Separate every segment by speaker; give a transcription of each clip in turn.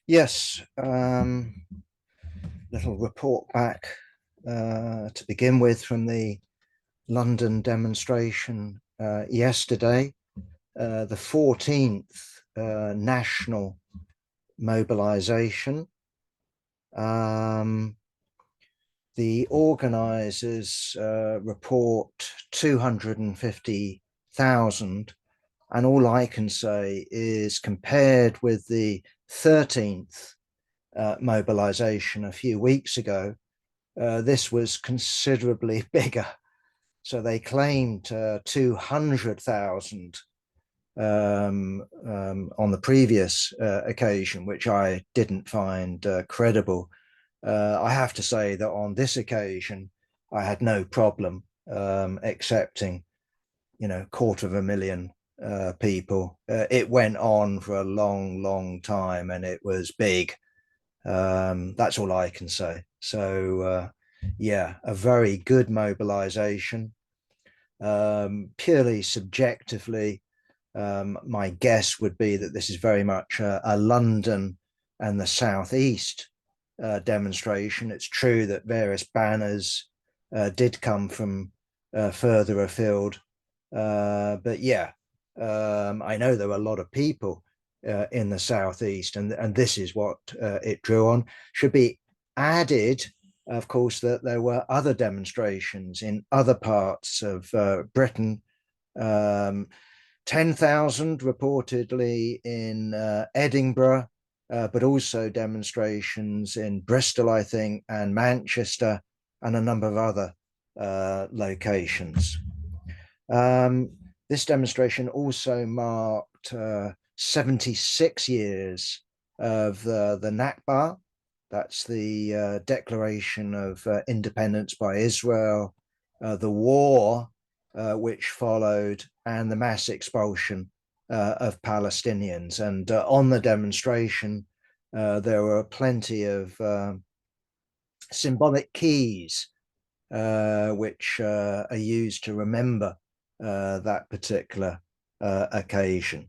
Speaker 1: Yes, little report back to begin with from the London demonstration yesterday, the 14th national mobilisation. The organisers report 250,000, and all I can say is compared with the 13th mobilisation a few weeks ago, this was considerably bigger. So they claimed 200,000 on the previous occasion, which I didn't find credible. I have to say that on this occasion, I had no problem accepting, 250,000 people. It went on for a long, long time, and it was big. That's all I can say. So, yeah, a very good mobilization. Purely subjectively, my guess would be that this is very much a London and the Southeast demonstration. It's true that various banners did come from further afield. But yeah, I know there were a lot of people in the southeast, and this is what it drew on. Should be added, of course, that there were other demonstrations in other parts of Britain. 10,000 reportedly in Edinburgh, but also demonstrations in Bristol, I think, and Manchester, and a number of other locations. This demonstration also marked 76 years of the Nakba. That's the declaration of independence by Israel, the war which followed, and the mass expulsion of Palestinians. And on the demonstration, there were plenty of symbolic keys which are used to remember that particular occasion.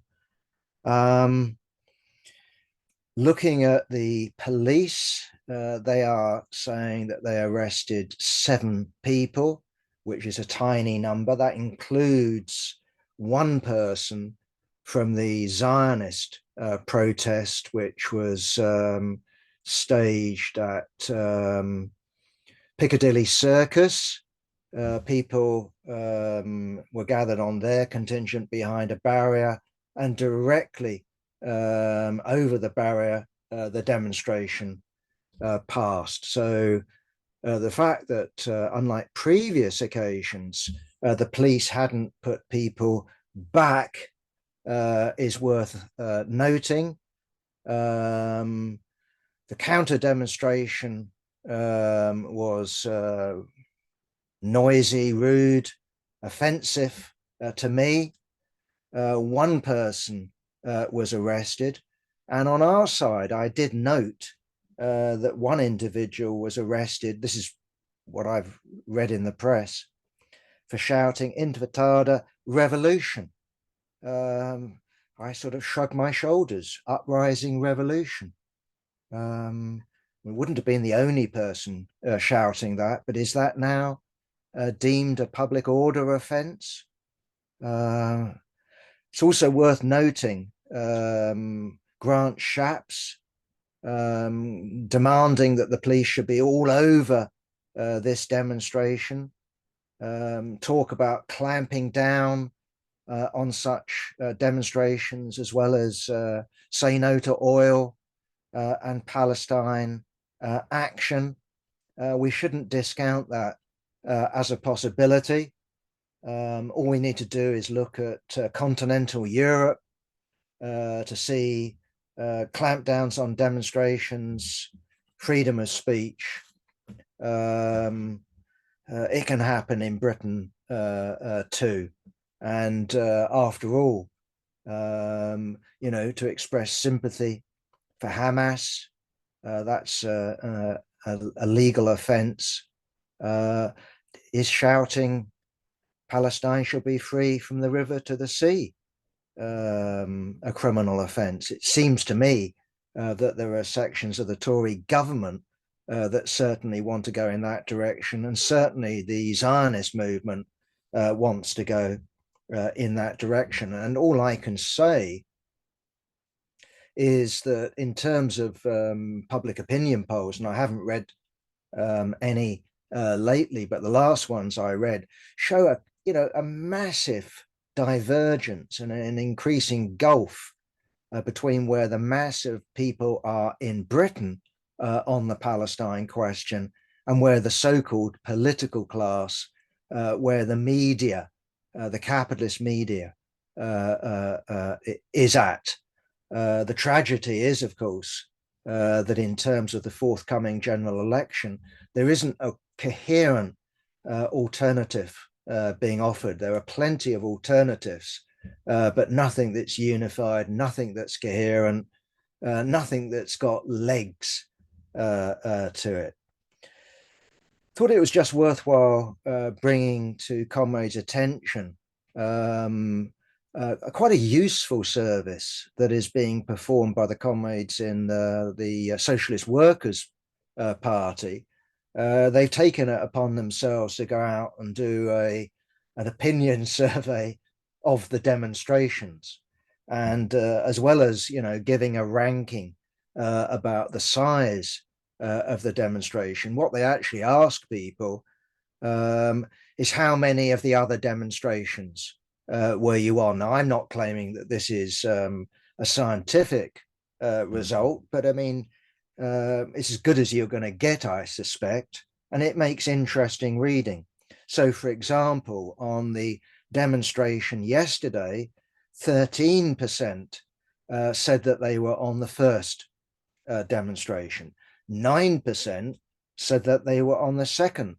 Speaker 1: Looking at the police, they are saying that they arrested 7 people, which is a tiny number. That includes one person from the Zionist protest, which was staged at Piccadilly Circus. People were gathered on their contingent behind a barrier, and directly over the barrier, the demonstration passed. So the fact that, unlike previous occasions, the police hadn't put people back is worth noting. The counter demonstration was noisy, rude, offensive to me. One person was arrested. And on our side, I did note that one individual was arrested. This is what I've read in the press, for shouting Intifada revolution. I sort of shrugged my shoulders, uprising revolution. We wouldn't have been the only person shouting that, but is that now deemed a public order offence? It's also worth noting Grant Shapps demanding that the police should be all over this demonstration, talk about clamping down on such demonstrations, as well as say no to oil and Palestine action. We shouldn't discount that as a possibility. All we need to do is look at continental Europe to see clampdowns on demonstrations, freedom of speech. It can happen in Britain too. And after all, to express sympathy for Hamas, that's a legal offense. Is shouting Palestine shall be free from the river to the sea a criminal offense? It seems to me that there are sections of the Tory government that certainly want to go in that direction, and certainly the Zionist movement wants to go in that direction. And all I can say is that in terms of public opinion polls, and I haven't read any lately, but the last ones I read show a massive divergence and an increasing gulf between where the mass of people are in Britain on the Palestine question and where the so-called political class, where the media, the capitalist media, is at. The tragedy is, of course, that in terms of the forthcoming general election, there isn't a coherent alternative being offered. There are plenty of alternatives, but nothing that's unified, nothing that's coherent, nothing that's got legs to it. Thought it was just worthwhile bringing to comrades' attention quite a useful service that is being performed by the comrades in the Socialist Workers' Party. They've taken it upon themselves to go out and do an opinion survey of the demonstrations, and as well as giving a ranking about the size of the demonstration, what they actually ask people is how many of the other demonstrations were you on? Now, I'm not claiming that this is a scientific result, but I mean, it's as good as you're going to get, I suspect, and it makes interesting reading. So, for example, on the demonstration yesterday, 13% said that they were on the first demonstration. 9% said that they were on the second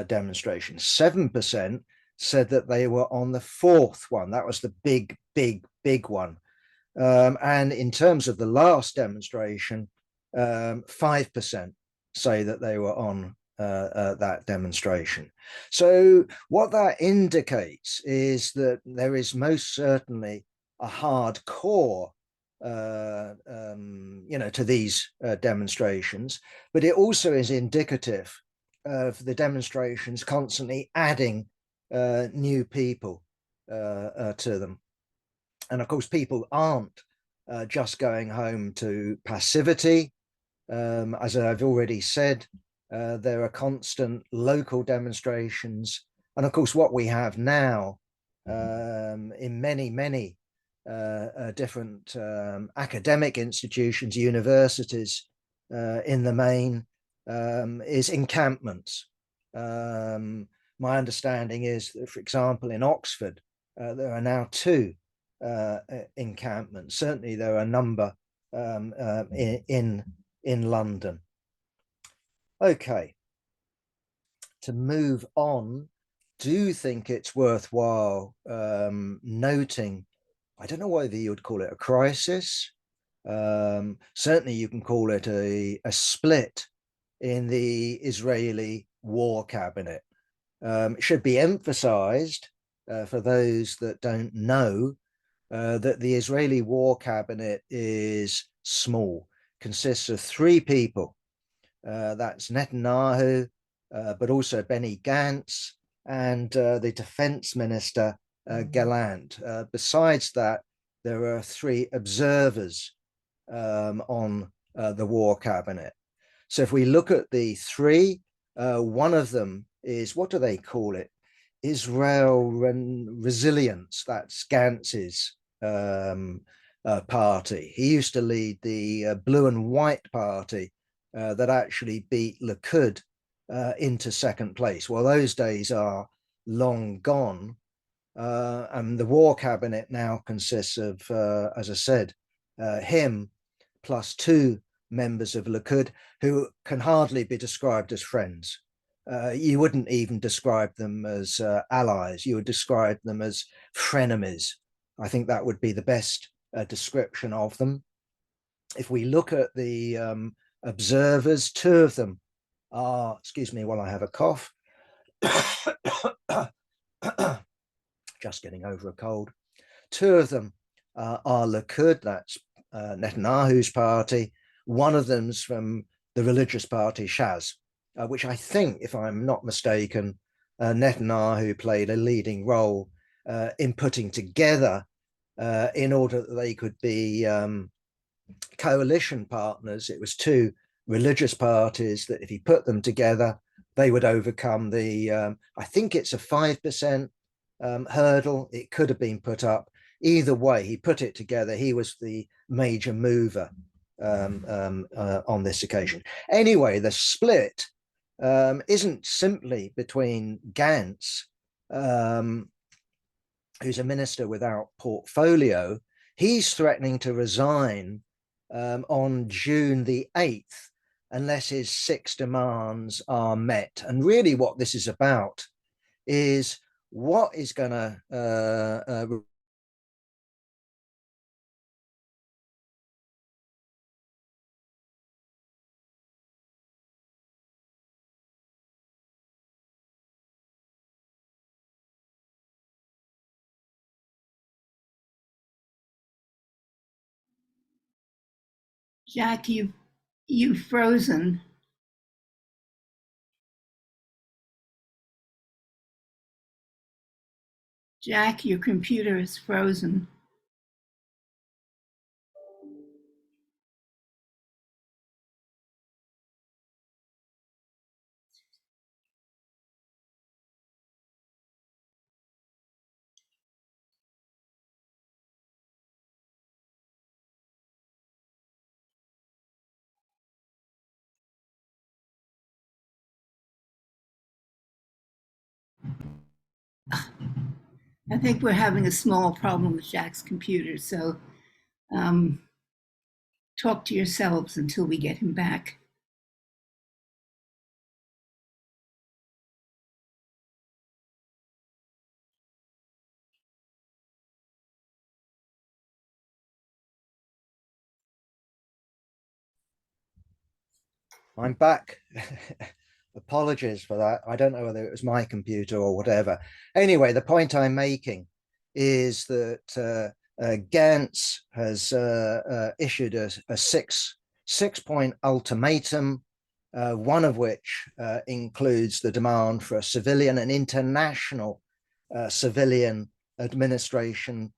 Speaker 1: demonstration. 7% said that they were on the fourth one. That was the big one. And in terms of the last demonstration, 5% say that they were on that demonstration. So what that indicates is that there is most certainly a hardcore to these demonstrations, but it also is indicative of the demonstrations constantly adding new people to them. And of course, people aren't just going home to passivity. As I've already said, there are constant local demonstrations. And of course, what we have now in many different academic institutions, universities in the main, is encampments. My understanding is that, for example, in Oxford, there are now 2 encampments. Certainly, there are a number in London. Okay, to move on, do think it's worthwhile noting, I don't know whether you would call it a crisis. Certainly, you can call it a split in the Israeli war cabinet. It should be emphasized for those that don't know that the Israeli war cabinet is small, consists of 3 people. That's Netanyahu, but also Benny Gantz and the defense minister, Gallant. Besides that, there are 3 observers on the war cabinet. So if we look at the 3, one of them is, what do they call it? Israel Resilience. That's Gantz's party. He used to lead the blue and white party that actually beat Likud into second place. Well, those days are long gone. And the war cabinet now consists of, as I said, him plus 2 members of Likud who can hardly be described as friends. You wouldn't even describe them as allies. You would describe them as frenemies. I think that would be the best description of them. If we look at the observers, 2 of them are, excuse me while I have a cough, just getting over a cold. 2 of them are Likud, that's Netanyahu's party, One of them's from the religious party Shas, which I think, if I'm not mistaken, Netanyahu played a leading role in putting together in order that they could be coalition partners. It was two religious parties that if he put them together, they would overcome the, I think it's a 5% hurdle. It could have been put up. Either way, he put it together. He was the major mover on this occasion. Anyway, the split isn't simply between Gantz, who's a minister without portfolio. He's threatening to resign on June the 8th unless his 6 demands are met. And really what this is about is what is going to
Speaker 2: Jack, you've frozen. Jack, your computer is frozen. I think we're having a small problem with Jack's computer, so um, talk to yourselves until we get him back.
Speaker 1: I'm back. Apologies for that. I don't know whether it was my computer or whatever. Anyway, the point I'm making is that Gantz has issued a six-point ultimatum, one of which includes the demand for a civilian and international civilian administration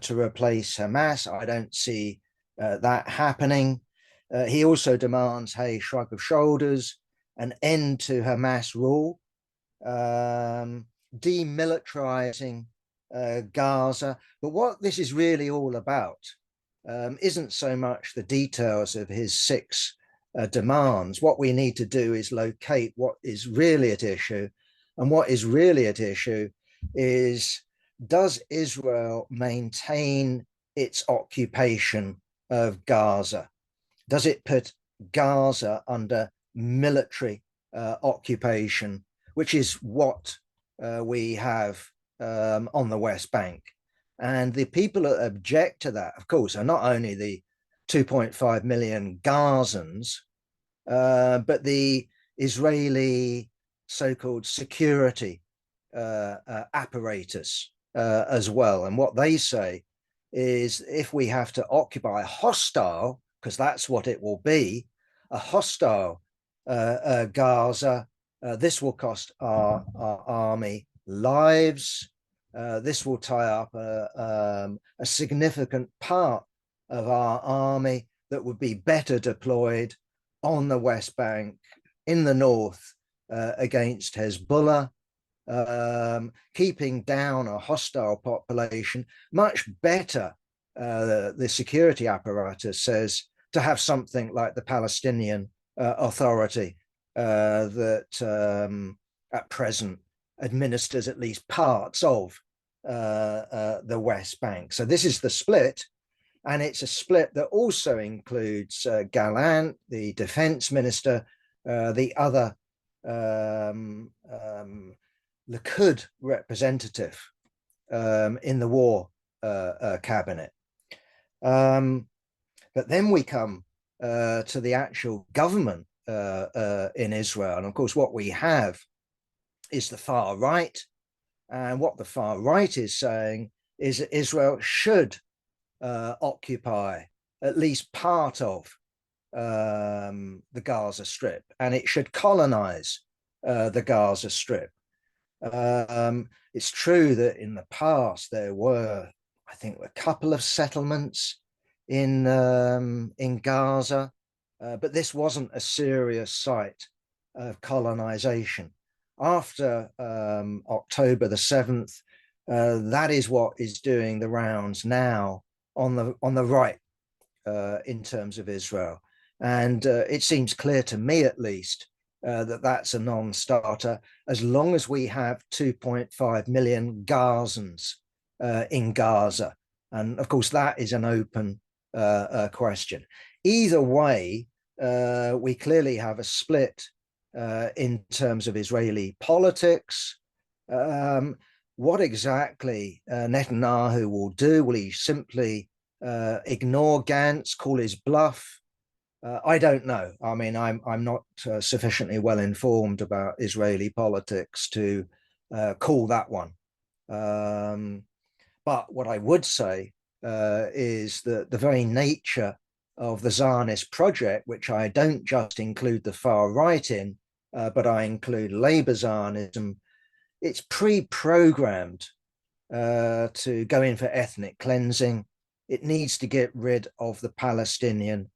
Speaker 1: to replace Hamas. I don't see that happening. He also demands a shrug of shoulders, an end to Hamas rule, demilitarizing Gaza. But what this is really all about isn't so much the details of his 6 demands. What we need to do is locate what is really at issue. And what is really at issue is, does Israel maintain its occupation of Gaza? Does it put Gaza under military occupation, which is what we have on the West Bank? And the people that object to that, of course, are not only the 2.5 million Gazans, but the Israeli so-called security apparatus as well. And what they say is, if we have to occupy a hostile, because that's what it will be, a hostile Gaza, this will cost our army lives. This will tie up a significant part of our army that would be better deployed on the West Bank, in the north, against Hezbollah, keeping down a hostile population. Much better, the security apparatus says, to have something like the Palestinian Authority that at present administers at least parts of the West Bank. So this is the split, and it's a split that also includes Gallant, the defense minister, the other Likud representative in the war cabinet. But then we come to the actual government in Israel. And of course, what we have is the far right. And what the far right is saying is that Israel should occupy at least part of the Gaza Strip, and it should colonize the Gaza Strip. It's true that in the past there were, I think, a couple of settlements in Gaza, but this wasn't a serious site of colonization. After October the 7th, that is what is doing the rounds now on the right in terms of Israel. And it seems clear to me, at least, that that's a non-starter as long as we have 2.5 million Gazans in Gaza. And of course, that is an open question. Either way, we clearly have a split in terms of Israeli politics. What exactly Netanyahu will do? Will he simply ignore Gantz, call his bluff? I don't know. I mean, I'm not sufficiently well informed about Israeli politics to call that one. But what I would say is that the very nature of the Zionist project, which I don't just include the far right in, but I include Labour Zionism, it's pre-programmed to go in for ethnic cleansing. It needs to get rid of the Palestinian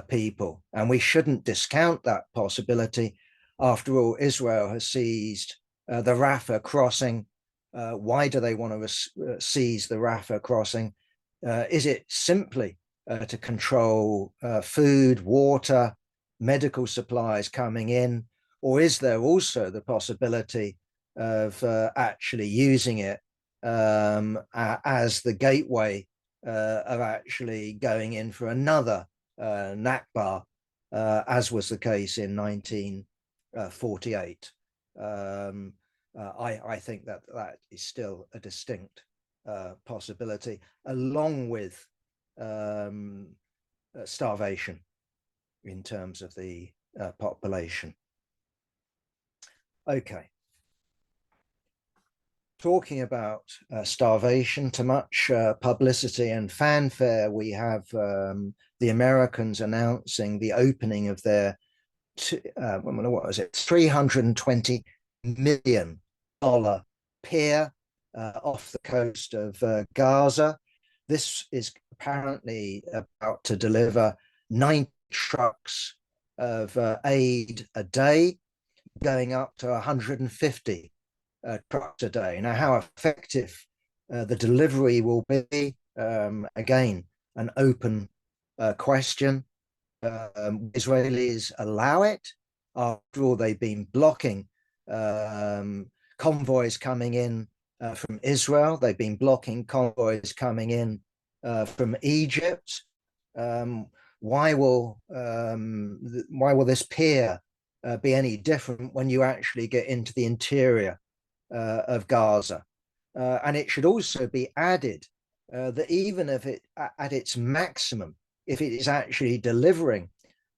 Speaker 1: people. And we shouldn't discount that possibility. After all, Israel has seized the Rafah crossing. Why do they want to seize the Rafah crossing? Is it simply to control food, water, medical supplies coming in? Or is there also the possibility of actually using it as the gateway of actually going in for another Nakba, as was the case in 1948? I think that is still a distinct possibility, along with starvation in terms of the population. Okay. Talking about starvation, to much publicity and fanfare, we have the Americans announcing the opening of their what was it, $320 million pier off the coast of Gaza. This is apparently about to deliver 90 trucks of aid a day, going up to 150 trucks a day. Now, how effective the delivery will be, again, an open question. Israelis allow it. After all, they've been blocking convoys coming in from Israel. They've been blocking convoys coming in from Egypt. Why will this pier be any different when you actually get into the interior of Gaza? And it should also be added that even if it at its maximum, if it is actually delivering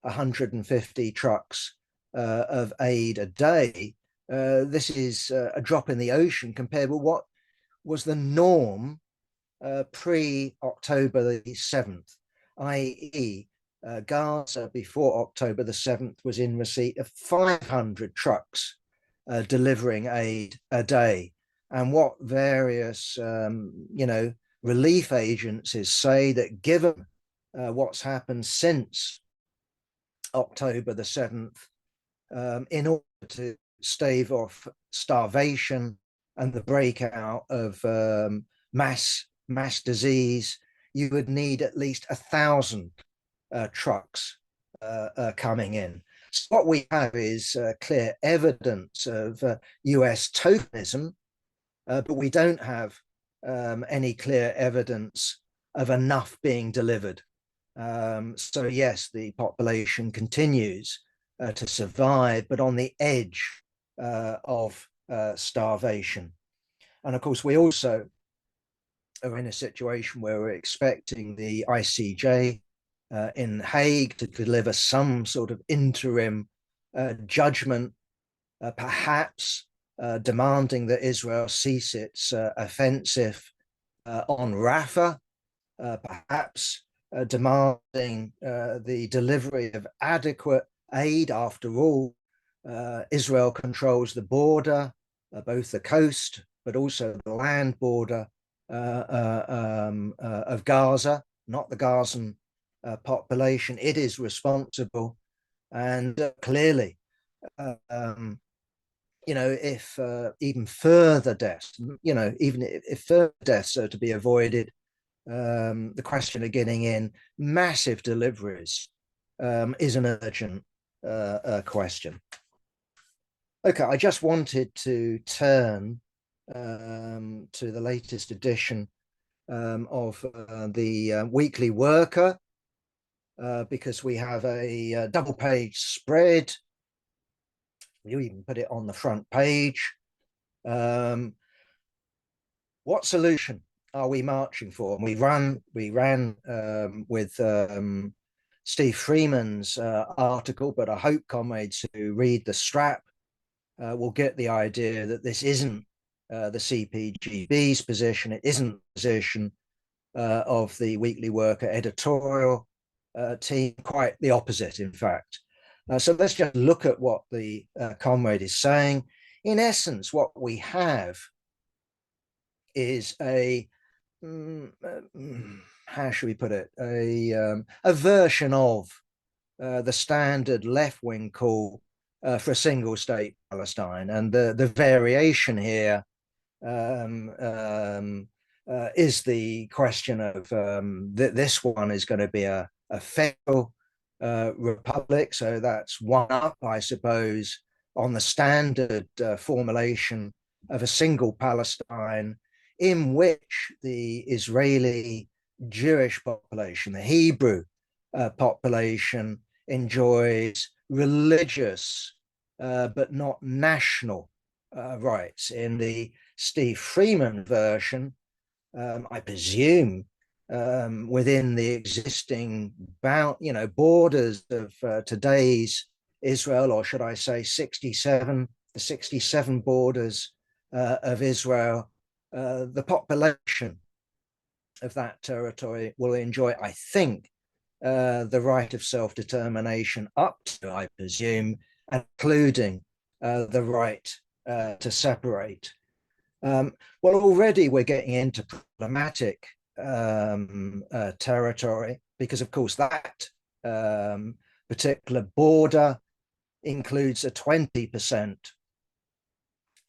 Speaker 1: 150 trucks of aid a day, this is a drop in the ocean compared with what was the norm pre-October the 7th, i.e. Gaza before October the 7th was in receipt of 500 trucks delivering aid a day. And what various, relief agencies say that given what's happened since October the 7th, in order to stave off starvation and the breakout of mass disease, you would need at least 1,000 trucks coming in. So what we have is clear evidence of US tokenism, but we don't have any clear evidence of enough being delivered. So yes, the population continues to survive, but on the edge of starvation. And of course, we also are in a situation where we're expecting the ICJ in Hague to deliver some sort of interim judgment, perhaps demanding that Israel cease its offensive on Rafah, perhaps demanding the delivery of adequate aid. After all, Israel controls the border, both the coast, but also the land border of Gaza, not the Gazan population. It is responsible. And clearly, if even further deaths, even if further deaths are to be avoided, the question of getting in massive deliveries is an urgent question. Okay, I just wanted to turn to the latest edition of the Weekly Worker, because we have a double-page spread. You even put it on the front page. What solution are we marching for? And we ran with Steve Freeman's article, but I hope comrades who read the strap will get the idea that this isn't the CPGB's position. It isn't the position of the Weekly Worker editorial team, quite the opposite, in fact. So let's just look at what the comrade is saying. In essence, what we have is how should we put it, a version of the standard left-wing call for a single state Palestine. And the variation here is the question of this one is going to be a federal republic. So that's one up, I suppose, on the standard formulation of a single Palestine, in which the Israeli Jewish population, the Hebrew population, enjoys religious but not national rights. In the Steve Freeman version, I presume within the existing borders of today's Israel, or should I say the 67 borders of Israel, the population of that territory will enjoy, I think, the right of self-determination up to, I presume, including the right to separate. Well, already we're getting into problematic territory, because, of course, that particular border includes a 20%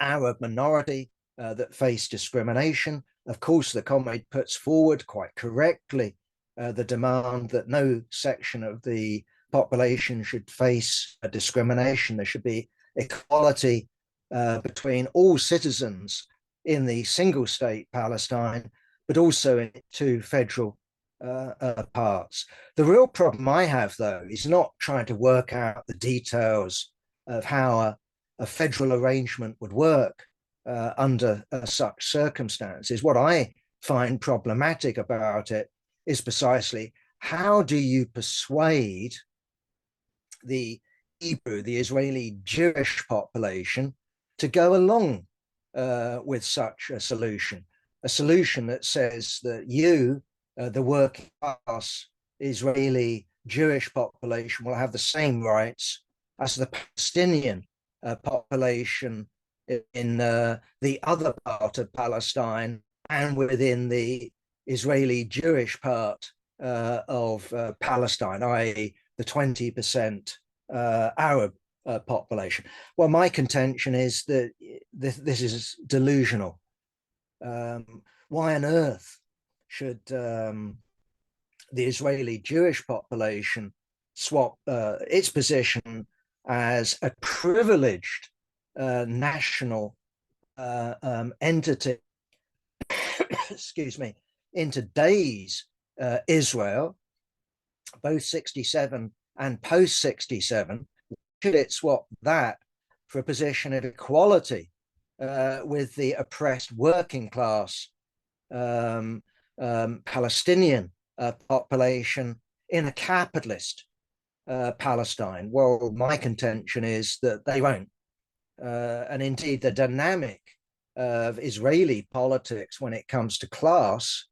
Speaker 1: Arab minority that face discrimination. Of course, the comrade puts forward quite correctly the demand that no section of the population should face a discrimination. There should be equality between all citizens in the single state Palestine, but also in two federal parts. The real problem I have, though, is not trying to work out the details of how a federal arrangement would work under such circumstances. What I find problematic about it is precisely, how do you persuade the Hebrew, the Israeli Jewish population, to go along with such a solution that says that you, the working class Israeli Jewish population, will have the same rights as the Palestinian population in the other part of Palestine and within the Israeli Jewish part of Palestine, i.e. the 20% Arab population. Well, my contention is that this is delusional. Why on earth should the Israeli Jewish population swap its position as a privileged national entity, excuse me, in today's Israel, both 67 and post 67? Should it swap that for a position of equality with the oppressed working class Palestinian population in a capitalist Palestine? Well, my contention is that they won't. And indeed, the dynamic of Israeli politics when it comes to class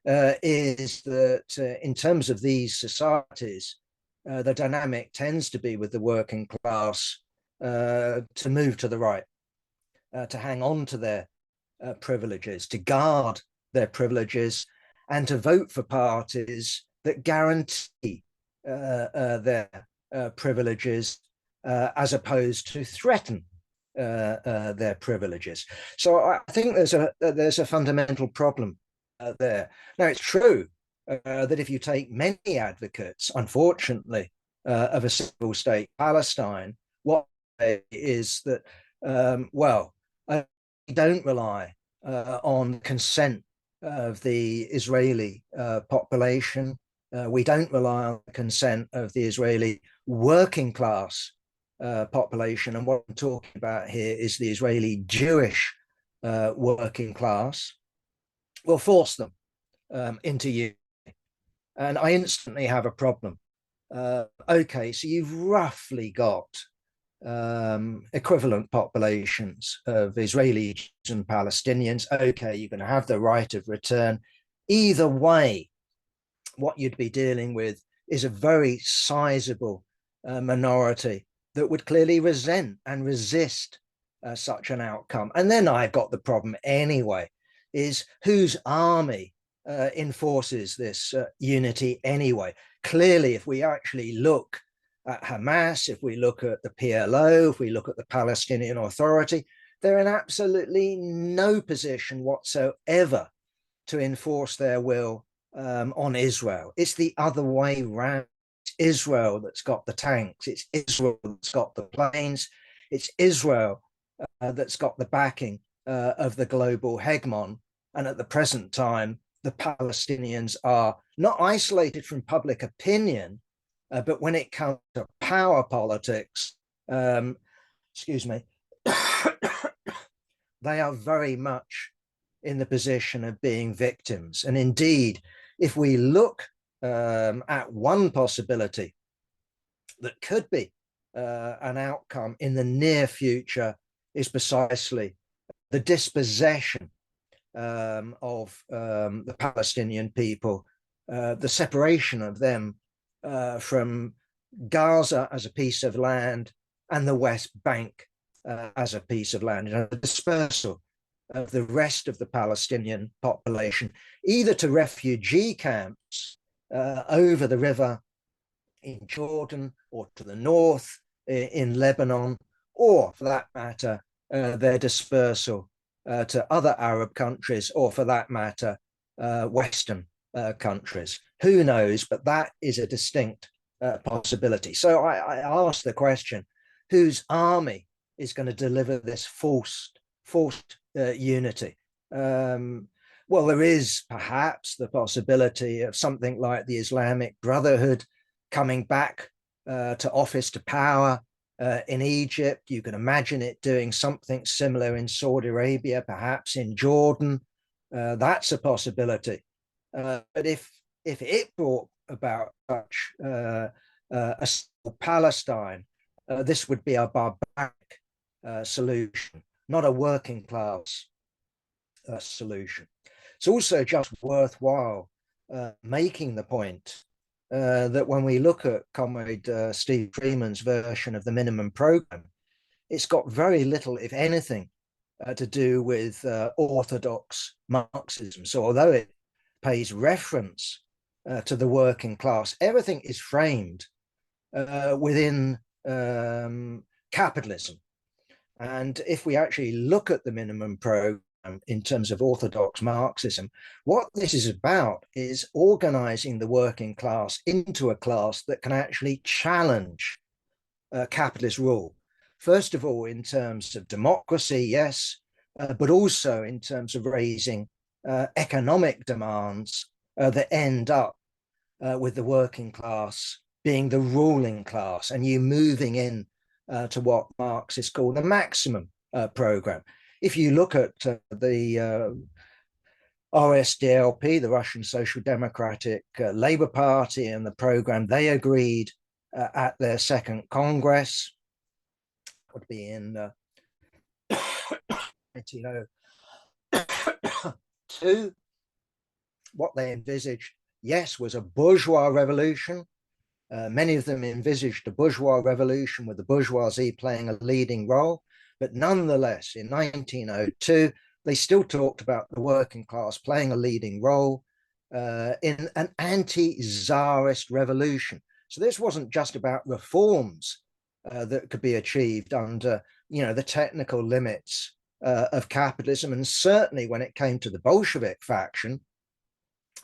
Speaker 1: is that in terms of these societies, the dynamic tends to be with the working class to move to the right, to hang on to their privileges, to guard their privileges, and to vote for parties that guarantee their privileges as opposed to threaten their privileges. So I think there's a fundamental problem there. Now, it's true that if you take many advocates, unfortunately, of a single state Palestine, what is that, well, don't rely on consent of the Israeli population. We don't rely on the consent of the Israeli working class population. And what I'm talking about here is the Israeli Jewish working class. Will force them into you. And I instantly have a problem. Okay, so you've roughly got equivalent populations of Israelis and Palestinians. Okay, you're going to have the right of return. Either way, what you'd be dealing with is a very sizable minority that would clearly resent and resist such an outcome. And then I've got the problem anyway, is whose army enforces this unity anyway? Clearly, if we actually look at Hamas, if we look at the PLO, if we look at the Palestinian Authority, they're in absolutely no position whatsoever to enforce their will on Israel. It's the other way around. It's Israel that's got the tanks. It's Israel that's got the planes. It's Israel that's got the backing of the global hegemon. And at the present time, the Palestinians are not isolated from public opinion, but when it comes to power politics, excuse me, they are very much in the position of being victims. And indeed, if we look at one possibility that could be an outcome in the near future, is precisely the dispossession of the Palestinian people, the separation of them from Gaza as a piece of land and the West Bank as a piece of land, the dispersal of the rest of the Palestinian population, either to refugee camps over the river in Jordan or to the north in Lebanon, or for that matter, their dispersal to other Arab countries, or for that matter, Western countries. Who knows? But that is a distinct possibility. So I ask the question, whose army is going to deliver this forced unity? Well, there is perhaps the possibility of something like the Islamic Brotherhood coming back to office, to power in Egypt. You can imagine it doing something similar in Saudi Arabia, perhaps in Jordan. That's a possibility. But if it brought about such a Palestine, this would be a barbaric solution, not a working class solution. It's also just worthwhile making the point that when we look at Comrade Steve Freeman's version of the minimum program, it's got very little, if anything, to do with orthodox Marxism. So although it pays reference to the working class, everything is framed within capitalism. And if we actually look at the minimum program in terms of orthodox Marxism, what this is about is organizing the working class into a class that can actually challenge capitalist rule. First of all, in terms of democracy, yes, but also in terms of raising economic demands that end up with the working class being the ruling class, and you moving in to what Marxists call the maximum program. If you look at the RSDLP, the Russian Social Democratic Labour Party, and the program they agreed at their second Congress, would be in 1902, What they envisaged, yes, was a bourgeois revolution. Many of them envisaged a bourgeois revolution with the bourgeoisie playing a leading role. But nonetheless, in 1902, they still talked about the working class playing a leading role in an anti-Tsarist revolution. So this wasn't just about reforms that could be achieved under, the technical limits of capitalism. And certainly when it came to the Bolshevik faction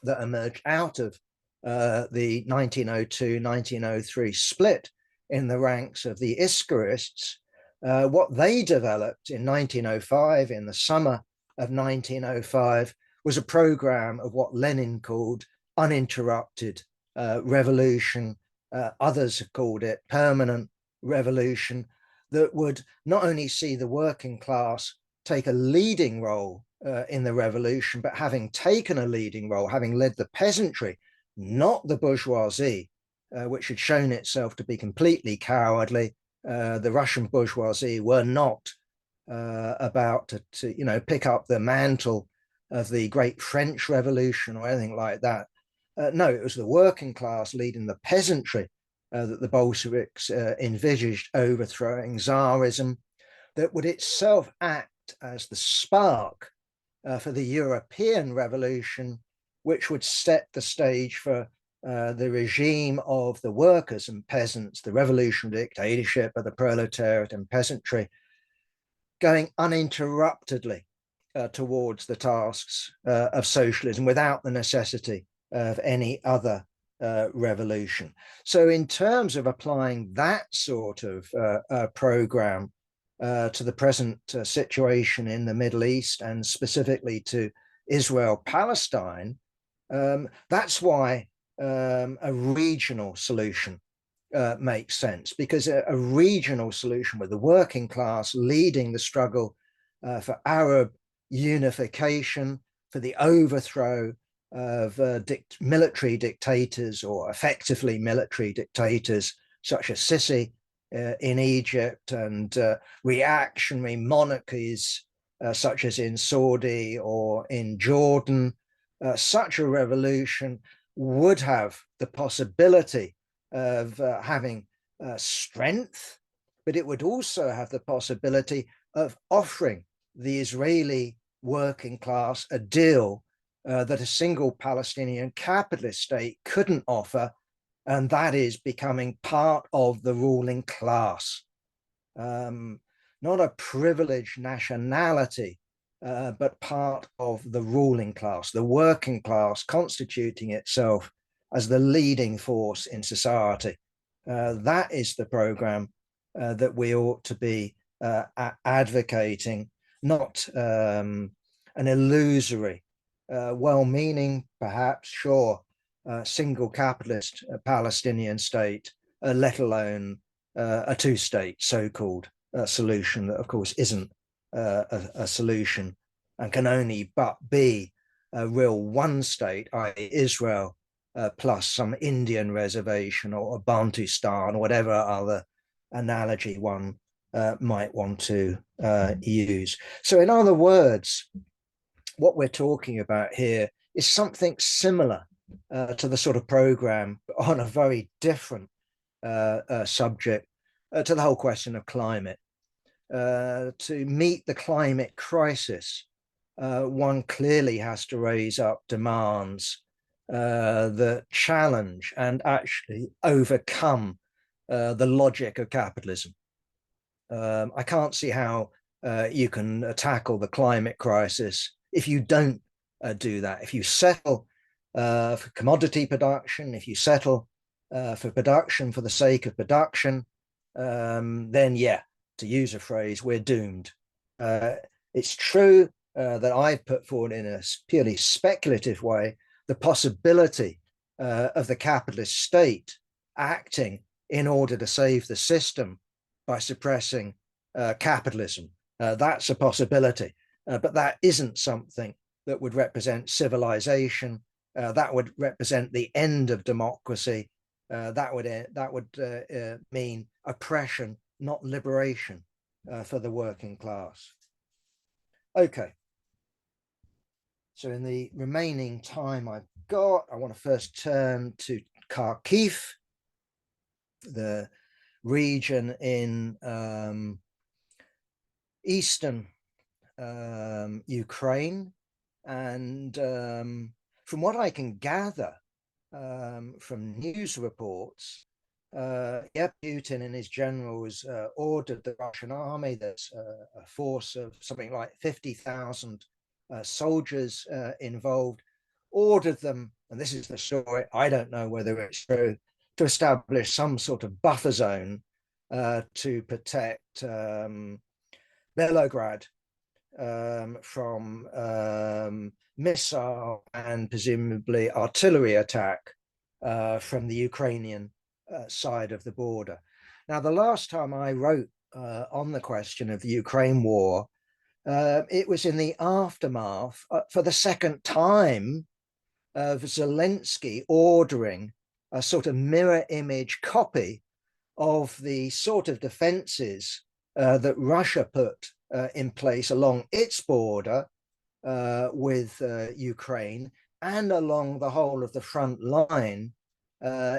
Speaker 1: that emerged out of the 1902-1903 split in the ranks of the Iskarists, what they developed in 1905, in the summer of 1905, was a program of what Lenin called uninterrupted revolution. Others have called it permanent revolution, that would not only see the working class take a leading role in the revolution, but having taken a leading role, having led the peasantry, not the bourgeoisie, which had shown itself to be completely cowardly. The Russian bourgeoisie were not about to pick up the mantle of the great French Revolution or anything like that. No, it was the working class leading the peasantry that the Bolsheviks envisaged overthrowing Tsarism, that would itself act as the spark for the European Revolution, which would set the stage for the regime of the workers and peasants, the revolutionary dictatorship of the proletariat and peasantry, going uninterruptedly towards the tasks of socialism without the necessity of any other revolution. So in terms of applying that sort of program to the present situation in the Middle East, and specifically to Israel-Palestine, that's why a regional solution makes sense, because a regional solution with the working class leading the struggle for Arab unification, for the overthrow of military dictators, or effectively military dictators, such as Sisi in Egypt, and reactionary monarchies such as in Saudi or in Jordan. Such a revolution would have the possibility of having strength, but it would also have the possibility of offering the Israeli working class a deal that a single Palestinian capitalist state couldn't offer, and that is becoming part of the ruling class. Not a privileged nationality, but part of the ruling class, the working class constituting itself as the leading force in society. That is the program that we ought to be advocating, not an illusory, well-meaning, perhaps, sure, single capitalist Palestinian state, let alone a two-state so-called solution that, of course, isn't a solution and can only but be a real one state, i.e. Israel, plus some Indian reservation or Bantustan, or whatever other analogy one might want to use. So in other words, what we're talking about here is something similar to the sort of program on a very different subject, to the whole question of climate. To meet the climate crisis, one clearly has to raise up demands that challenge and actually overcome the logic of capitalism. I can't see how you can tackle the climate crisis if you don't do that. If you settle for commodity production, if you settle for production for the sake of production, then yeah, to use a phrase, we're doomed. It's true that I've put forward in a purely speculative way the possibility of the capitalist state acting in order to save the system by suppressing capitalism. That's a possibility, but that isn't something that would represent civilization. That would represent the end of democracy. That would mean oppression, not liberation for the working class. Okay. So in the remaining time I've got, I want to first turn to Kharkiv, the region in eastern Ukraine. And from what I can gather from news reports, Putin and his generals ordered the Russian army, that's a force of something like 50,000 soldiers involved, ordered them, and this is the story, I don't know whether it's true, to establish some sort of buffer zone to protect Belgrade from missile and presumably artillery attack from the Ukrainian side of the border. Now, the last time I wrote on the question of the Ukraine war, it was in the aftermath for the second time of Zelensky ordering a sort of mirror image copy of the sort of defenses that Russia put in place along its border with Ukraine and along the whole of the front line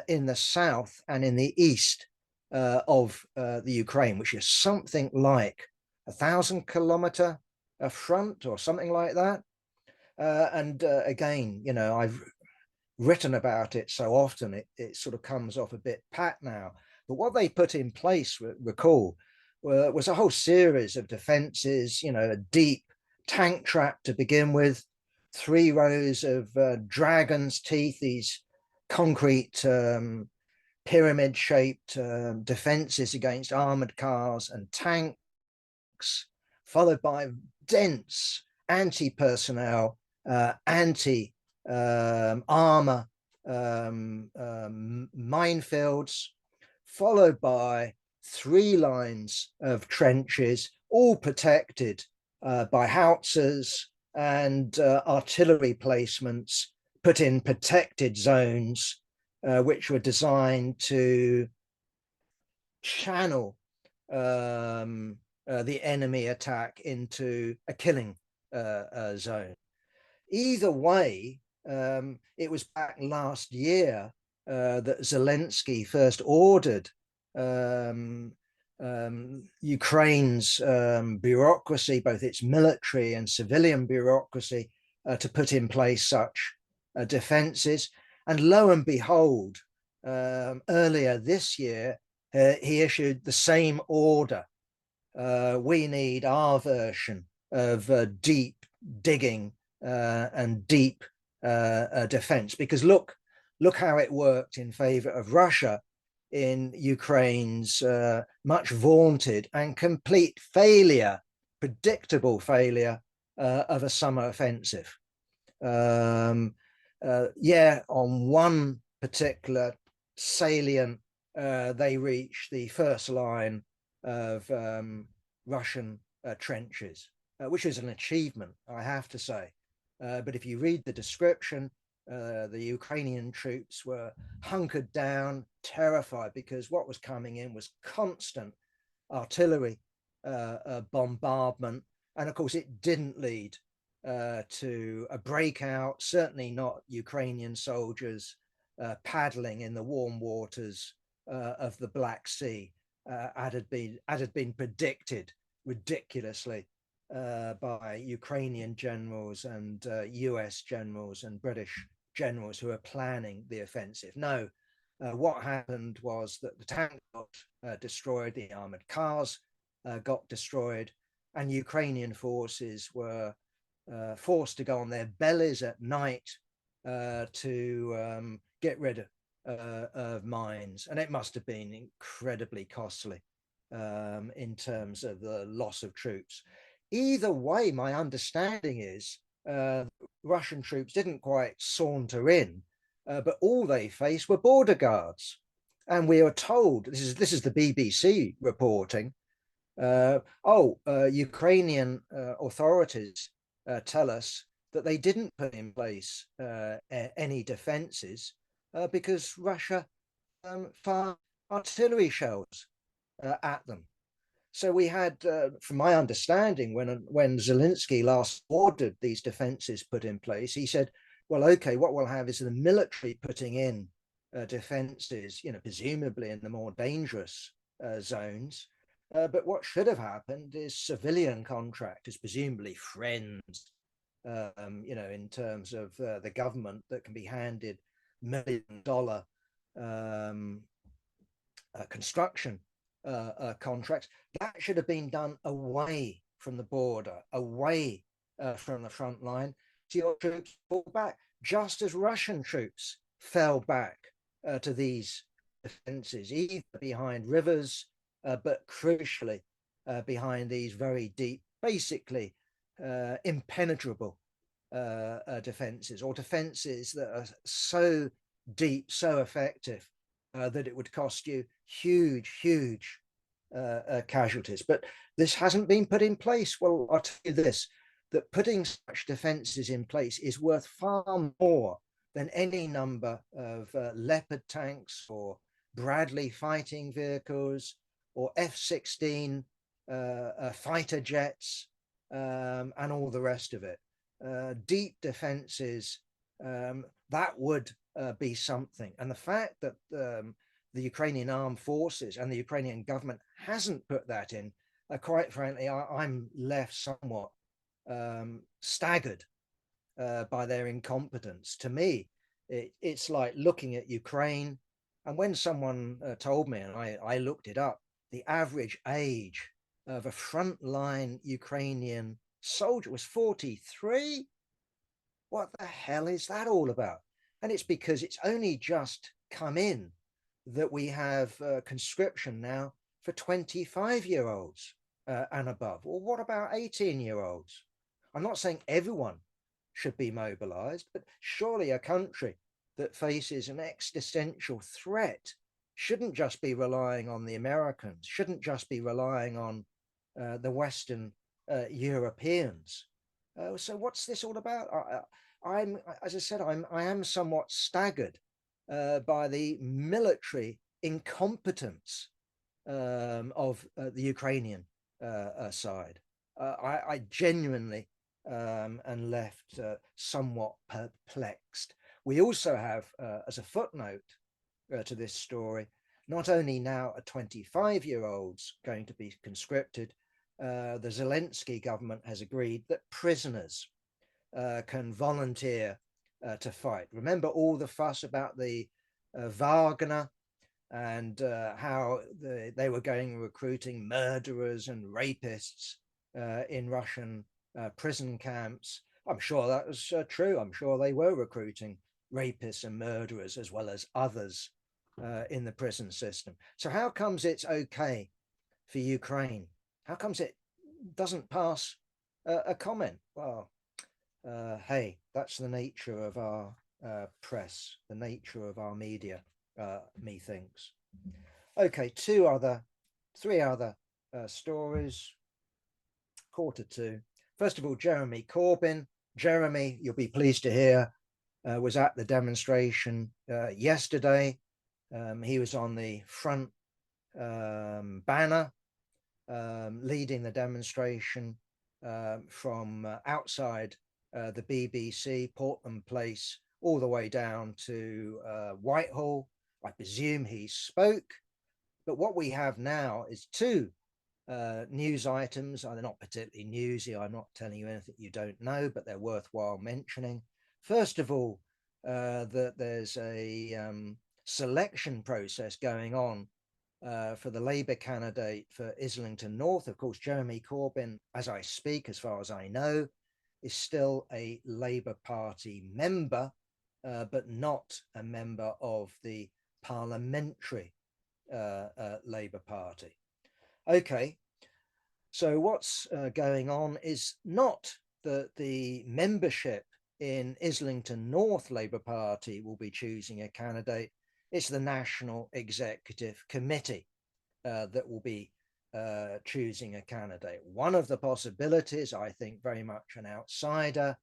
Speaker 1: in the south and in the east of the Ukraine, which is something like 1,000-kilometer front or something like that. And again, you know, I've written about it so often, it sort of comes off a bit pat now. But what they put in place, recall, was a whole series of defenses, you know, a deep tank trap to begin with, 3 rows of dragon's teeth, these concrete pyramid-shaped defenses against armored cars and tanks, followed by dense anti-personnel, anti-armor minefields, followed by 3 lines of trenches, all protected by howitzers and artillery placements put in protected zones, which were designed to channel the enemy attack into a killing zone. Either way, it was back last year that Zelensky first ordered Ukraine's bureaucracy, both its military and civilian bureaucracy, to put in place such defenses. And lo and behold, earlier this year, he issued the same order. We need our version of deep digging and deep defense, because look how it worked in favor of Russia in Ukraine's much vaunted and complete failure, predictable failure of a summer offensive. On one particular salient, they reached the first line of Russian trenches, which is an achievement, I have to say. But if you read the description, the Ukrainian troops were hunkered down, terrified, because what was coming in was constant artillery bombardment. And of course, it didn't lead to a breakout, certainly not Ukrainian soldiers paddling in the warm waters of the Black Sea, as had been predicted ridiculously by Ukrainian generals and US generals and British generals who are planning the offensive. No, what happened was that the tanks got destroyed, the armored cars got destroyed, and Ukrainian forces were forced to go on their bellies at night to get rid of mines. And it must have been incredibly costly in terms of the loss of troops. Either way, my understanding is Russian troops didn't quite saunter in, but all they faced were border guards. And we are told, this is the BBC reporting, Ukrainian authorities tell us that they didn't put in place any defenses because Russia fired artillery shells at them. So we had, from my understanding, when Zelensky last ordered these defenses put in place, he said, "Well, okay, what we'll have is the military putting in defenses, presumably in the more dangerous zones. But what should have happened is civilian contractors, presumably friends, in terms of the government, that can be handed $1 million construction contracts. That should have been done away from the border, away from the front line, so your troops fall back, just as Russian troops fell back to these defenses, either behind rivers, but crucially behind these very deep, basically impenetrable defenses, or defenses that are so deep, so effective that it would cost you huge casualties. But this hasn't been put in place. Well, I'll tell you this, that putting such defenses in place is worth far more than any number of Leopard tanks or Bradley fighting vehicles or F-16 fighter jets and all the rest of it. Deep defenses, that would be something. And the fact that the Ukrainian armed forces and the Ukrainian government hasn't put that in, quite frankly, I'm left somewhat staggered by their incompetence. To me, it's like looking at Ukraine. And when someone told me, and I looked it up, the average age of a frontline Ukrainian soldier was 43. What the hell is that all about? And it's because it's only just come in that we have conscription now for 25-year-olds and above. Well, what about 18-year-olds? I'm not saying everyone should be mobilized, but surely a country that faces an existential threat shouldn't just be relying on the Americans, shouldn't just be relying on the Western Europeans. So what's this all about? As I said, I am somewhat staggered by the military incompetence of the Ukrainian side. I genuinely am left somewhat perplexed. We also have, as a footnote to this story, not only now are 25-year-olds going to be conscripted, the Zelensky government has agreed that prisoners can volunteer to fight. Remember all the fuss about the Wagner and how they were going recruiting murderers and rapists in Russian prison camps. I'm sure that was true. I'm sure they were recruiting rapists and murderers as well as others in the prison system. So how comes it's okay for Ukraine? How comes it doesn't pass a comment? Well, hey, that's the nature of our press, the nature of our media, methinks. Okay, three other stories, quarter two. First of all, Jeremy Corbyn. Jeremy, you'll be pleased to hear, was at the demonstration yesterday. He was on the front banner, leading the demonstration from outside the BBC, Portland Place, all the way down to Whitehall. I presume he spoke. But what we have now is two news items. They're not particularly newsy. I'm not telling you anything you don't know, but they're worthwhile mentioning. First of all, that there's a selection process going on for the Labour candidate for Islington North. Of course, Jeremy Corbyn, as I speak, as far as I know, is still a Labour Party member, but not a member of the parliamentary Labour Party. Okay, so what's going on is not that the membership in Islington North Labour Party will be choosing a candidate. It's the National Executive Committee that will be choosing a candidate. One of the possibilities, I think very much an outsider,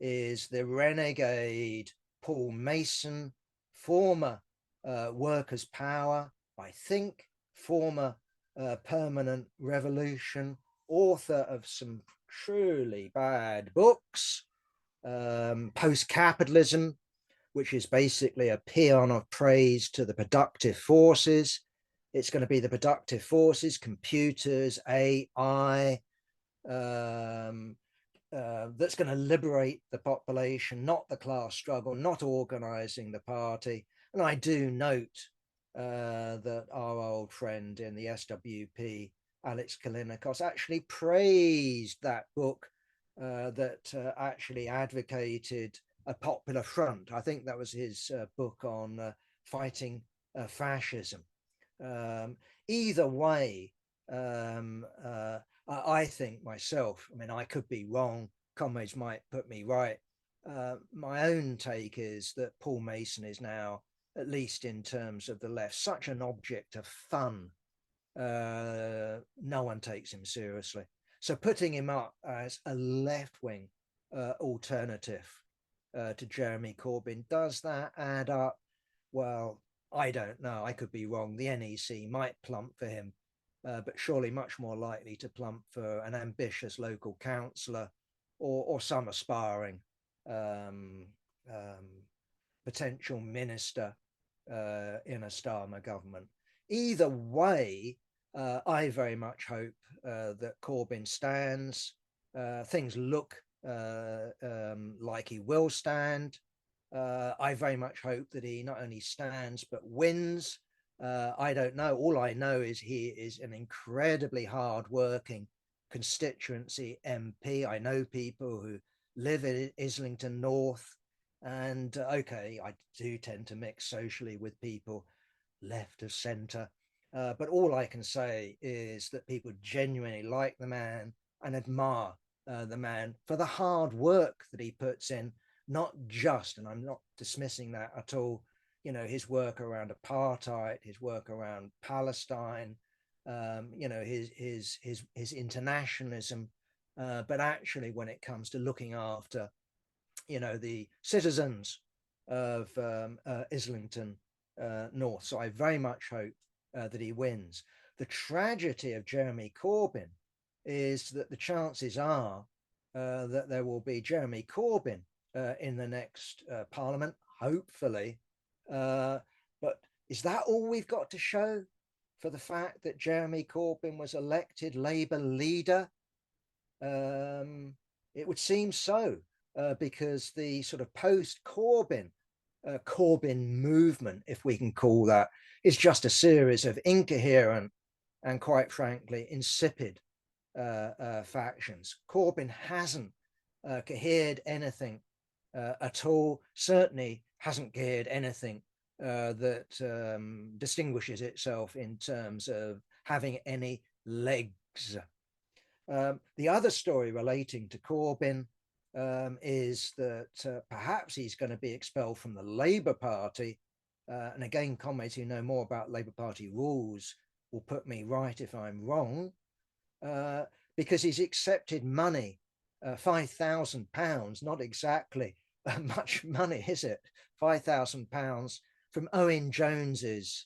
Speaker 1: is the renegade Paul Mason, former Workers' Power, I think former Permanent Revolution, author of some truly bad books, Post-Capitalism, which is basically a paean of praise to the productive forces. It's going to be the productive forces, computers, AI, that's going to liberate the population, not the class struggle, not organizing the party. And I do note that our old friend in the SWP, Alex Kalinikos, actually praised that book that actually advocated a popular front. I think that was his book on fighting fascism. Um, Either way, um, uh, I think myself, I mean, I could be wrong, comrades might put me right. My own take is that Paul Mason is now, at least in terms of the left, such an object of fun. No one takes him seriously. So putting him up as a left wing alternative to Jeremy Corbyn, does that add up? Well, I don't know. I could be wrong. The NEC might plump for him, but surely much more likely to plump for an ambitious local councillor or some aspiring um, um, potential minister in a Starmer government. Either way, I very much hope that Corbyn stands. Things look like he will stand. I very much hope that he not only stands but wins. I don't know. All I know is he is an incredibly hard-working constituency MP. I know people who live in Islington North, and okay, I do tend to mix socially with people left of centre. But all I can say is that people genuinely like the man and admire the man for the hard work that he puts in, not just, and I'm not dismissing that at all, you know, his work around apartheid, his work around Palestine, you know, his internationalism, but actually when it comes to looking after, you know, the citizens of Islington North. So I very much hope that he wins. The tragedy of Jeremy Corbyn is that the chances are that there will be Jeremy Corbyn in the next parliament, hopefully. But is that all we've got to show for the fact that Jeremy Corbyn was elected Labour leader? It would seem so, because the sort of post-Corbyn Corbyn movement, if we can call that, is just a series of incoherent and, quite frankly, insipid factions. Corbyn hasn't cohered anything at all, certainly hasn't cohered anything that distinguishes itself in terms of having any legs. The other story relating to Corbyn is that perhaps he's going to be expelled from the Labour Party. And again, comrades who know more about Labour Party rules will put me right if I'm wrong, because he's accepted money, £5,000, not exactly much money, is it? £5,000 from Owen Jones's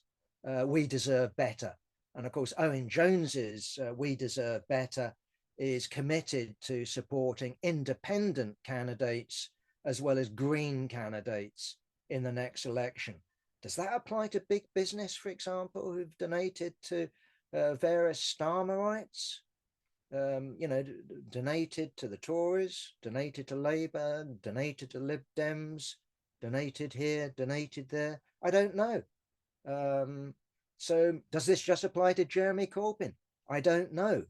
Speaker 1: We Deserve Better. And of course, Owen Jones's We Deserve Better is committed to supporting independent candidates as well as green candidates in the next election. Does that apply to big business, for example, who've donated to various Starmerites? You know, donated to the Tories, donated to Labour, donated to Lib Dems, donated here, donated there. I don't know. So does this just apply to Jeremy Corbyn? I don't know.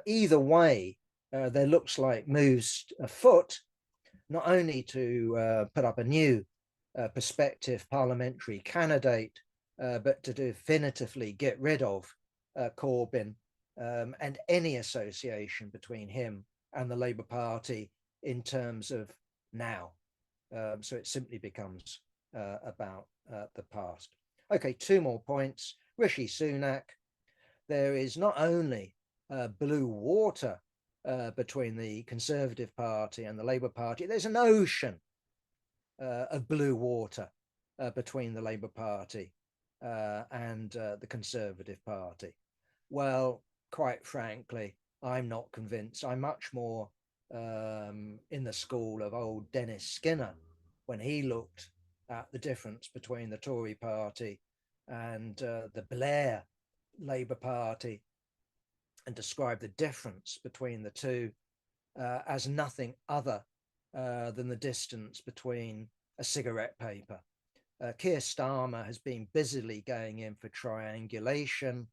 Speaker 1: Either way, there looks like moves afoot, not only to put up a new prospective parliamentary candidate, but to definitively get rid of Corbyn and any association between him and the Labour Party in terms of now. So it simply becomes about the past. Okay, two more points. Rishi Sunak. There is not only blue water between the Conservative Party and the Labour Party, there's an ocean of blue water between the Labour Party and the Conservative Party. Well, quite frankly, I'm not convinced. I'm much more in the school of old Dennis Skinner when he looked at the difference between the Tory party and the Blair Labour Party and described the difference between the two as nothing other than the distance between a cigarette paper. Keir Starmer has been busily going in for triangulation.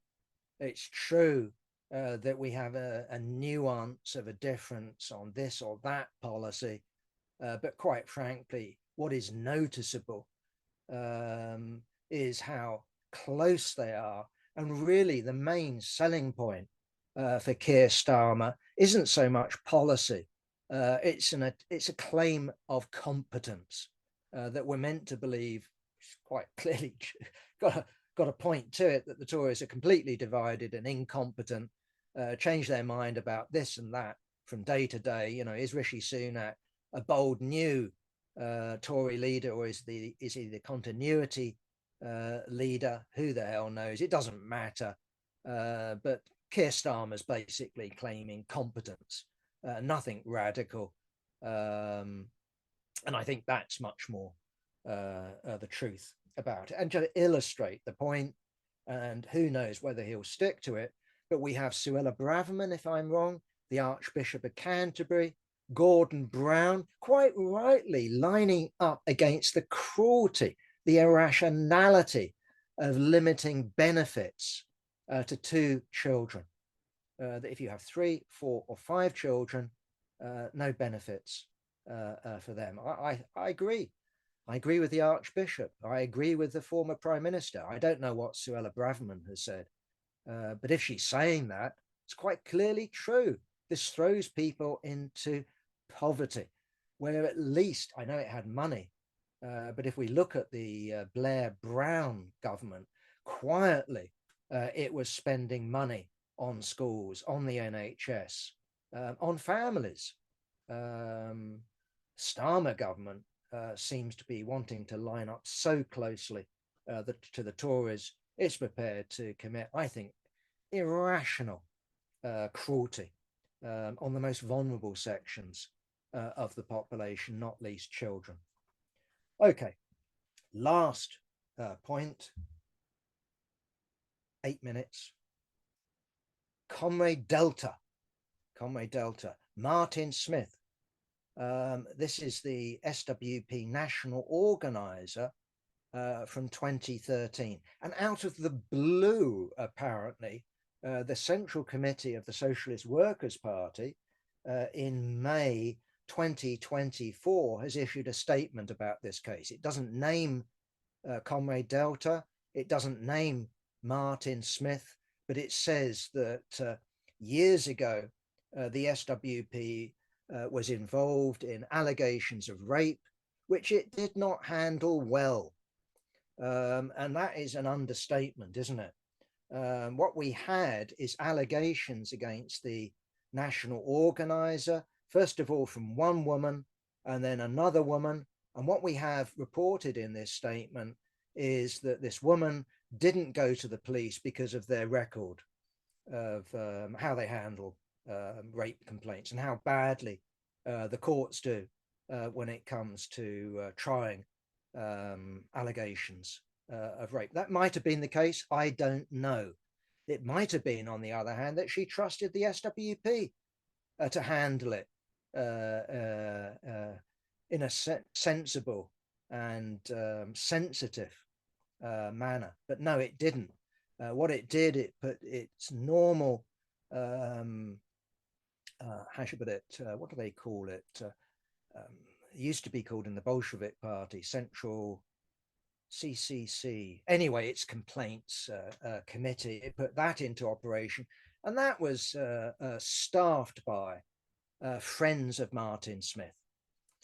Speaker 1: It's true that we have a nuance of a difference on this or that policy, but quite frankly, what is noticeable is how close they are. And really, the main selling point for Keir Starmer isn't so much policy. It's a claim of competence that we're meant to believe quite clearly got a, got a point to it that the Tories are completely divided and incompetent, change their mind about this and that from day to day. You know, is Rishi Sunak a bold new Tory leader, or is he the continuity leader? Who the hell knows? It doesn't matter. But Keir Starmer's basically claiming competence, nothing radical, and I think that's much more the truth about it. And to illustrate the point, and who knows whether he'll stick to it, but we have Suella Braverman, if I'm wrong, the Archbishop of Canterbury, Gordon Brown, quite rightly lining up against the cruelty, the irrationality of limiting benefits to two children. That if you have 3, 4, or 5 children, no benefits for them. I agree. I agree with the Archbishop. I agree with the former Prime Minister. I don't know what Suella Braverman has said, but if she's saying that, it's quite clearly true. This throws people into poverty, where at least I know it had money, but if we look at the Blair Brown government, quietly it was spending money on schools, on the NHS, on families. Starmer government seems to be wanting to line up so closely to the Tories, it's prepared to commit, I think, irrational cruelty on the most vulnerable sections of the population, not least children. Okay, last point, 8 minutes. Comrade Delta, Martin Smith. This is the SWP national organizer from 2013. And out of the blue, apparently, the Central Committee of the Socialist Workers' Party in May 2024 has issued a statement about this case. It doesn't name Comrade Delta, it doesn't name Martin Smith, but it says that years ago, the SWP was involved in allegations of rape, which it did not handle well. And that is an understatement, isn't it? What we had is allegations against the national organizer, first of all from one woman and then another woman. And what we have reported in this statement is that this woman didn't go to the police because of their record of how they handle rape complaints and how badly the courts do when it comes to trying allegations of rape. That might have been the case. I don't know. It might have been, on the other hand, that she trusted the SWP to handle it in a sensible and sensitive manner. But no, it didn't. What it did, it put its normal, how should I put it, what do they call it? It used to be called in the Bolshevik Party, Central CCC. Anyway, its complaints committee, it put that into operation. And that was staffed by friends of Martin Smith.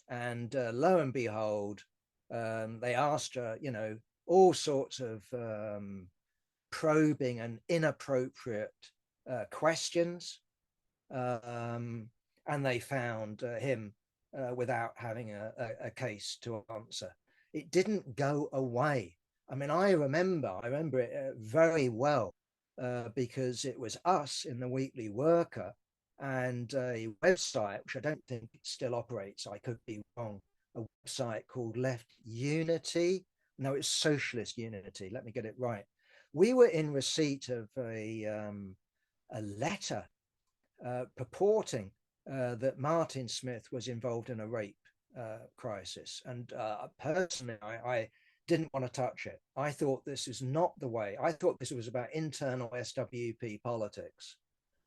Speaker 1: And lo and behold, they asked her, you know, all sorts of probing and inappropriate questions. And they found him without having a case to answer. It didn't go away. I mean, I remember it very well because it was us in the Weekly Worker and a website, which I don't think still operates, I could be wrong, a website called Left Unity. No, it's Socialist Unity. Let me get it right. We were in receipt of a letter purporting that Martin Smith was involved in a rape crisis. And personally, I didn't want to touch it. I thought this is not the way. I thought this was about internal SWP politics.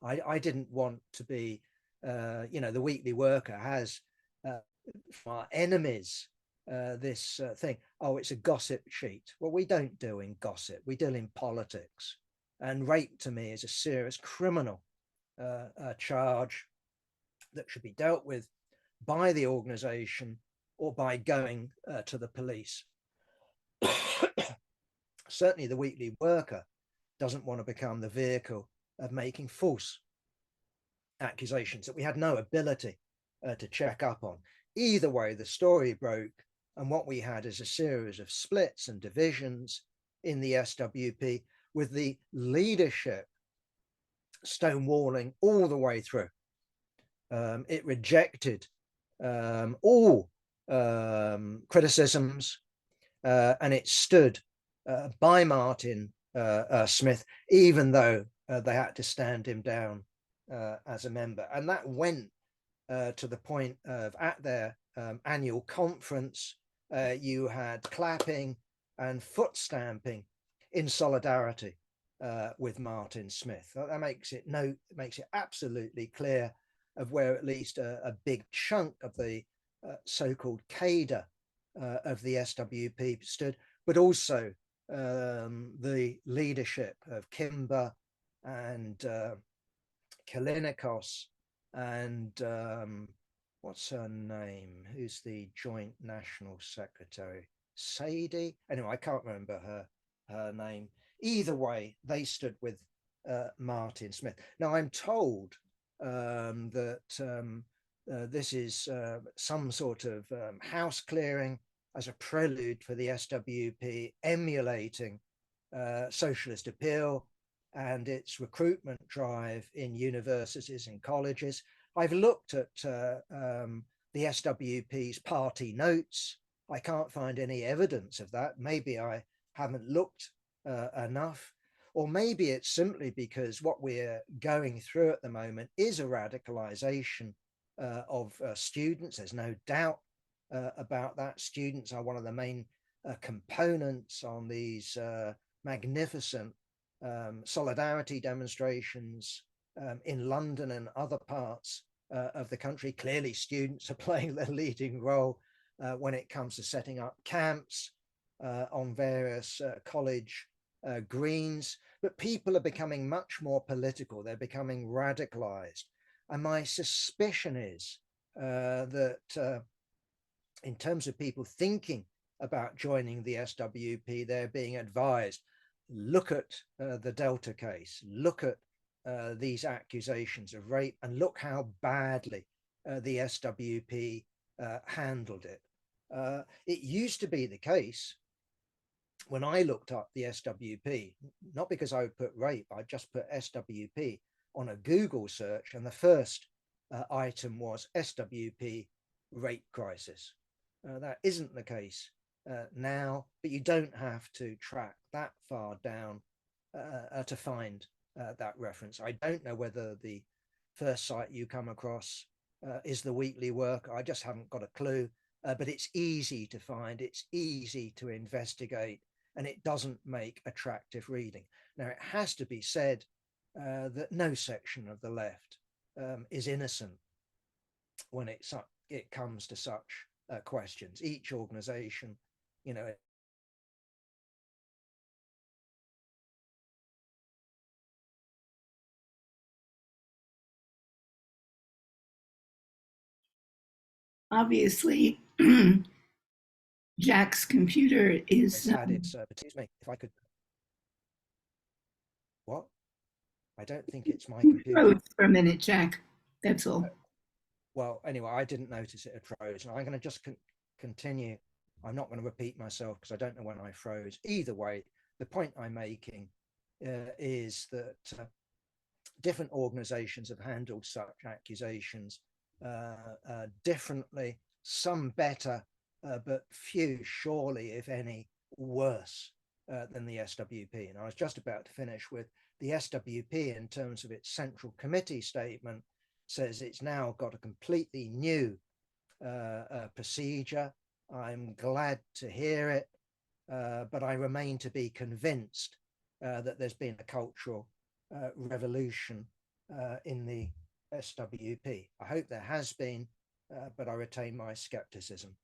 Speaker 1: I didn't want to be, the Weekly Worker has from our enemies this thing. Oh, it's a gossip sheet. Well, we don't deal in gossip. We deal in politics. And rape to me is a serious criminal charge that should be dealt with by the organization or by going to the police. Certainly the Weekly Worker doesn't want to become the vehicle of making false accusations that we had no ability to check up on. Either way, the story broke, and what we had is a series of splits and divisions in the SWP, with the leadership stonewalling all the way through. It rejected all criticisms, and it stood by Martin Smith, even though they had to stand him down as a member. And that went to the point of, at their annual conference, you had clapping and foot stamping in solidarity with Martin Smith. That makes it absolutely clear of where at least a big chunk of the so-called cadre of the SWP stood, but also the leadership of Kimber and Kalinikos and what's her name? Who's the joint national secretary? Sadie? Anyway, I can't remember her name. Either way, they stood with Martin Smith. Now, I'm told that this is some sort of house clearing as a prelude for the SWP emulating socialist appeal and its recruitment drive in universities and colleges. I've looked at the SWP's party notes. I can't find any evidence of that. Maybe I haven't looked enough, or maybe it's simply because what we're going through at the moment is a radicalization of students. There's no doubt about that. Students are one of the main components on these magnificent solidarity demonstrations in London and other parts of the country. Clearly, students are playing the leading role when it comes to setting up camps on various college greens. But people are becoming much more political. They're becoming radicalized. And my suspicion is that in terms of people thinking about joining the SWP, they're being advised, look at the Delta case, look at these accusations of rape, and look how badly the SWP handled it. It used to be the case when I looked up the SWP, not because I would put rape, I just put SWP on a Google search, and the first item was SWP rape crisis. That isn't the case now, but you don't have to track that far down to find that reference. I don't know whether the first site you come across is the Weekly Worker. I just haven't got a clue, but it's easy to find, it's easy to investigate, and it doesn't make attractive reading. Now, it has to be said that no section of the left is innocent when it comes to such questions. Each organization, you know,
Speaker 2: Obviously, Jack's computer
Speaker 1: it's
Speaker 2: is.
Speaker 1: had its, excuse me, if I could, what? I don't think it's my computer.
Speaker 2: Froze for a minute, Jack. That's all.
Speaker 1: Well, anyway, I didn't notice it had frozen. I'm going to just continue. I'm not going to repeat myself because I don't know when I froze. Either way, the point I'm making is that different organizations have handled such accusations differently, some better, but few, surely, if any, worse than the SWP. And I was just about to finish with the SWP, in terms of its Central Committee statement, says it's now got a completely new procedure. I'm glad to hear it, but I remain to be convinced that there's been a cultural revolution in the SWP. I hope there has been, but I retain my skepticism.